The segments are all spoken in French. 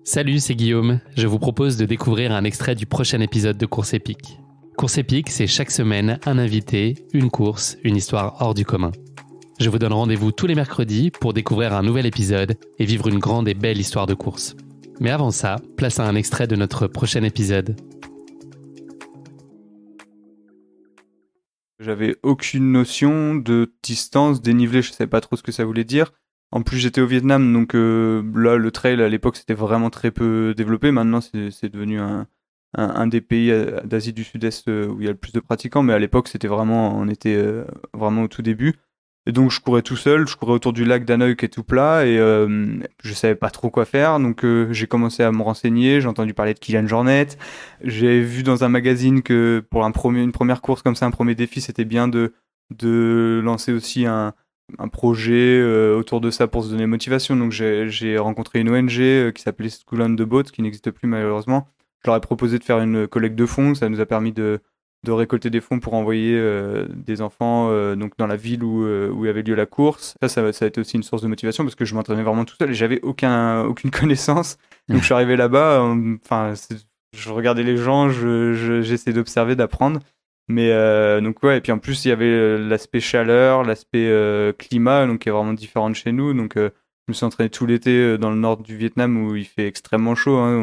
Salut, c'est Guillaume. Je vous propose de découvrir un extrait du prochain épisode de Course épique. Course épique, c'est chaque semaine un invité, une course, une histoire hors du commun. Je vous donne rendez-vous tous les mercredis pour découvrir un nouvel épisode et vivre une grande et belle histoire de course. Mais avant ça, place à un extrait de notre prochain épisode. J'avais aucune notion de distance, dénivelé, je savais pas trop ce que ça voulait dire. En plus, j'étais au Vietnam, donc là, le trail à l'époque c'était vraiment très peu développé. Maintenant, c'est devenu un des pays d'Asie du Sud-Est où il y a le plus de pratiquants, mais à l'époque, on était vraiment au tout début. Et donc, je courais tout seul, je courais autour du lac d'Hanoï qui est tout plat, et je savais pas trop quoi faire. Donc, j'ai commencé à me renseigner, j'ai entendu parler de Kilian Jornet. J'ai vu dans un magazine que pour une première course comme ça, un premier défi, c'était bien de lancer aussi un projet autour de ça pour se donner motivation. Donc j'ai rencontré une ONG qui s'appelait School on the Boat, qui n'existe plus malheureusement. Je leur ai proposé de faire une collecte de fonds. Ça nous a permis de récolter des fonds pour envoyer des enfants donc dans la ville où avait lieu la course. Ça a été aussi une source de motivation parce que je m'entraînais vraiment tout seul et j'avais aucune connaissance. Donc je suis arrivé là-bas, je regardais les gens, j'essayais d'observer, d'apprendre. Mais donc ouais, et puis en plus il y avait l'aspect chaleur, l'aspect climat, donc qui est vraiment différent de chez nous. Donc je me suis entraîné tout l'été dans le nord du Vietnam où il fait extrêmement chaud, hein.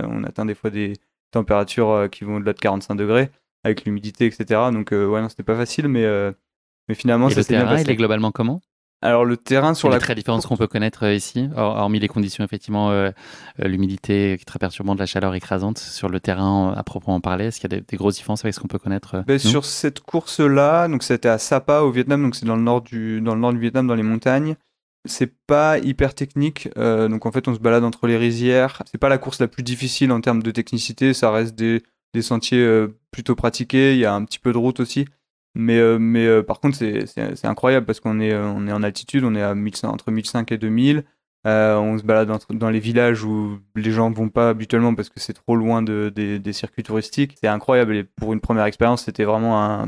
On atteint des fois des températures qui vont au-delà de 45 degrés avec l'humidité, etc. Donc ouais, non, c'était pas facile, mais finalement Et ça le s'est bien terrain, passé. il est globalement comment ? Alors le terrain sur Il la est très différent de ce qu'on peut connaître ici, hormis les conditions, effectivement, l'humidité qui est très perturbante, la chaleur écrasante. Sur le terrain à proprement parler, est-ce qu'il y a des grosses différences avec ce qu'on peut connaître nous ? Sur cette course-là, donc c'était à Sapa au Vietnam, donc c'est dans le nord du Vietnam, dans les montagnes. C'est pas hyper technique, donc en fait on se balade entre les rizières. C'est pas la course la plus difficile en termes de technicité, ça reste des sentiers plutôt pratiqués. Il y a un petit peu de route aussi, mais par contre c'est incroyable parce qu'on est en altitude, on est à 1100, entre 1500 et 2000. On se balade dans les villages où les gens vont pas habituellement parce que c'est trop loin des circuits touristiques. C'est incroyable et pour une première expérience, c'était vraiment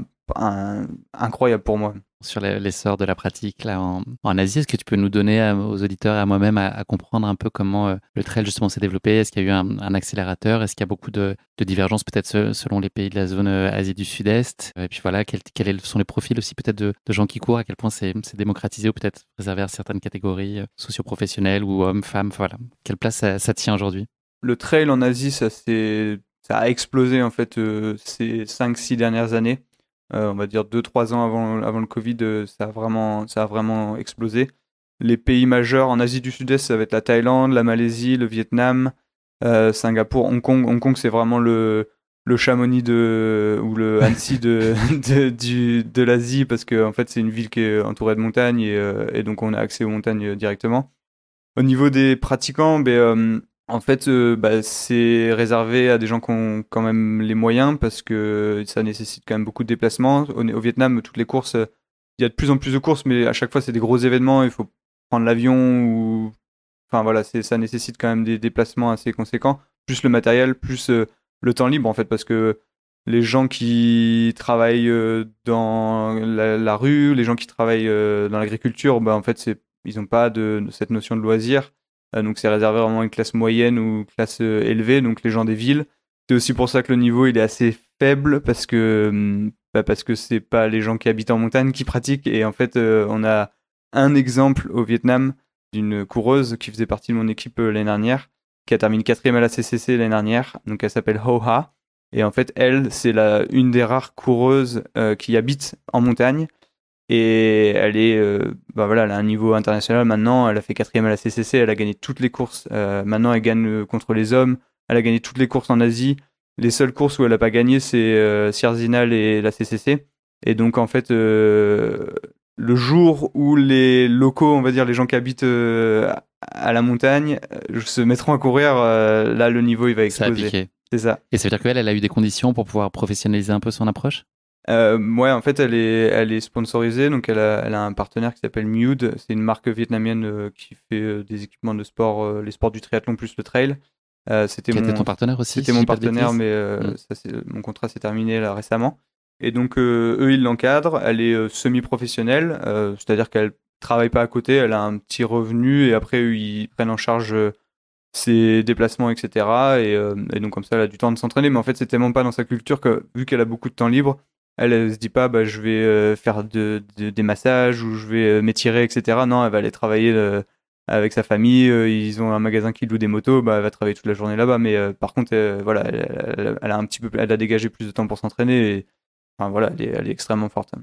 incroyable pour moi. Sur l'essor de la pratique là en Asie, est-ce que tu peux nous donner aux auditeurs et à moi-même à comprendre un peu comment le trail justement s'est développé ? Est-ce qu'il y a eu un accélérateur ? Est-ce qu'il y a beaucoup de divergences peut-être selon les pays de la zone Asie du Sud-Est ? Et puis voilà, quels sont les profils aussi peut-être de gens qui courent ? À quel point c'est démocratisé ou peut-être réservé à certaines catégories socio-professionnelles ou hommes, femmes ? Voilà, quelle place ça tient aujourd'hui ? Le trail en Asie, ça a explosé en fait ces 5-6 dernières années. On va dire 2-3 ans avant le Covid, ça a vraiment explosé. Les pays majeurs en Asie du Sud-Est, ça va être la Thaïlande, la Malaisie, le Vietnam, Singapour, Hong Kong. Hong Kong, c'est vraiment le Chamonix ou le Annecy de l'Asie parce que en fait, c'est une ville qui est entourée de montagnes et donc on a accès aux montagnes directement. Au niveau des pratiquants, en fait, c'est réservé à des gens qui ont quand même les moyens parce que ça nécessite quand même beaucoup de déplacements. Au Vietnam, toutes les courses, il y a de plus en plus de courses, mais à chaque fois, c'est des gros événements. Il faut prendre l'avion ou... Enfin voilà, ça nécessite quand même des déplacements assez conséquents, plus le matériel, plus le temps libre en fait, parce que les gens qui travaillent dans la rue, les gens qui travaillent dans l'agriculture, en fait, ils n'ont pas de cette notion de loisir. Donc c'est réservé vraiment à une classe moyenne ou classe élevée, donc les gens des villes. C'est aussi pour ça que le niveau il est assez faible parce que c'est pas les gens qui habitent en montagne qui pratiquent. Et en fait, on a un exemple au Vietnam d'une coureuse qui faisait partie de mon équipe l'année dernière, qui a terminé 4e à la CCC l'année dernière. Donc elle s'appelle Ho Ha. Et en fait, elle, c'est une des rares coureuses qui habite en montagne. Et elle est, elle a un niveau international maintenant. Elle a fait 4e à la CCC. Elle a gagné toutes les courses. Maintenant, elle gagne contre les hommes. Elle a gagné toutes les courses en Asie. Les seules courses où elle n'a pas gagné, c'est Sierzinal et la CCC. Et donc, en fait, le jour où les locaux, on va dire les gens qui habitent à la montagne, se mettront à courir, là, le niveau, il va exploser. Ça a piqué. C'est ça. Et ça veut dire qu'elle a eu des conditions pour pouvoir professionnaliser un peu son approche ? Ouais, en fait, elle est sponsorisée, donc elle a un partenaire qui s'appelle Mude. C'est une marque vietnamienne qui fait des équipements de sport, les sports du triathlon plus le trail. C'était ton partenaire aussi ? C'était mon partenaire, mais mon contrat s'est terminé là récemment. Et donc eux, ils l'encadrent. Elle est semi-professionnelle, c'est-à-dire qu'elle travaille pas à côté. Elle a un petit revenu et après ils prennent en charge ses déplacements, etc. Et donc comme ça, elle a du temps de s'entraîner. Mais en fait, c'est tellement pas dans sa culture que vu qu'elle a beaucoup de temps libre, elle se dit pas, bah, je vais faire des massages ou je vais m'étirer, etc. Non, elle va aller travailler avec sa famille. Ils ont un magasin qui loue des motos, bah, elle va travailler toute la journée là-bas. Mais par contre, voilà, elle a un petit peu, elle a dégagé plus de temps pour s'entraîner. Et, enfin voilà, elle est extrêmement forte.